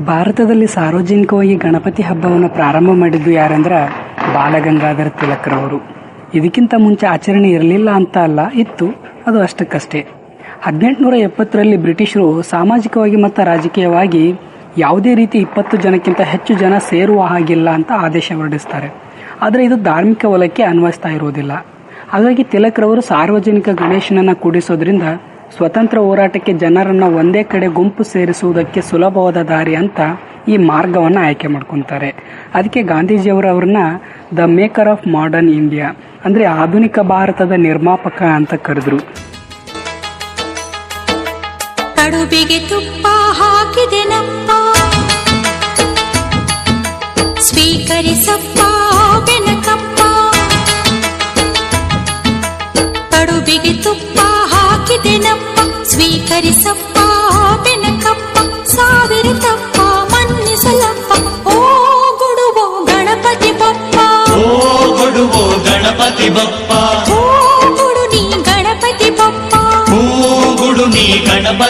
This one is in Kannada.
ಭಾರತದಲ್ಲಿ ಸಾರ್ವಜನಿಕವಾಗಿ ಗಣಪತಿ ಹಬ್ಬವನ್ನು ಪ್ರಾರಂಭ ಮಾಡಿದ್ದು ಯಾರಂದ್ರೆ ಬಾಲಗಂಗಾಧರ ತಿಲಕ್ರವರು. ಇದಕ್ಕಿಂತ ಮುಂಚೆ ಆಚರಣೆ ಇರಲಿಲ್ಲ ಅಂತ ಅಲ್ಲ, ಇತ್ತು, ಅದು ಅಷ್ಟಕ್ಕಷ್ಟೇ. 1870ರಲ್ಲಿ ಬ್ರಿಟಿಷರು ಸಾಮಾಜಿಕವಾಗಿ ಮತ್ತು ರಾಜಕೀಯವಾಗಿ ಯಾವುದೇ ರೀತಿ 20 ಜನಕ್ಕಿಂತ ಹೆಚ್ಚು ಜನ ಸೇರುವ ಹಾಗಿಲ್ಲ ಅಂತ ಆದೇಶ ಹೊರಡಿಸ್ತಾರೆ. ಆದರೆ ಇದು ಧಾರ್ಮಿಕ ವಲಯಕ್ಕೆ ಅನ್ವಯಿಸ್ತಾ ಇರುವುದಿಲ್ಲ. ಹಾಗಾಗಿ ತಿಲಕ್ರವರು ಸಾರ್ವಜನಿಕ ಗಣೇಶನನ್ನು ಕೂಡಿಸೋದ್ರಿಂದ ಸ್ವತಂತ್ರ ಹೋರಾಟಕ್ಕೆ ಜನರನ್ನು ಒಂದೇ ಕಡೆ ಗುಂಪು ಸೇರಿಸುವುದಕ್ಕೆ ಸುಲಭವಾದ ದಾರಿ ಅಂತ ಈ ಮಾರ್ಗವನ್ನು ಆಯ್ಕೆ ಮಾಡ್ಕೊತಾರೆ. ಅದಕ್ಕೆ ಗಾಂಧೀಜಿಯವರವ್ರನ್ನ the maker of modern India, ಅಂದರೆ ಆಧುನಿಕ ಭಾರತದ ನಿರ್ಮಾಪಕ ಅಂತ ಕರೆದ್ರು. ಕಡುಬಿಗೆ ತುಪ್ಪ ಹಾಕಿದೆನಪ್ಪ, ಸ್ವೀಕರಿಸಪ್ಪ ಬೆನಕಪ್ಪ. ಕಡುಬಿಗೆ ತುಪ್ಪ ಹಾಕಿದೆನಪ್ಪ, ಸ್ವೀಕರಿಸಪ್ಪ ಬೆನಕಪ್ಪ. ಸಾವಿರ ತಪ್ಪ ಮನ್ನಿಸಲಪ್ಪ, ಓ ಕೊಡುವೋ ಗಣಪತಿ ಬಪ್ಪ, ಓ ಕೊಡುವೋ ಗಣಪತಿ ಬಪ್ಪ.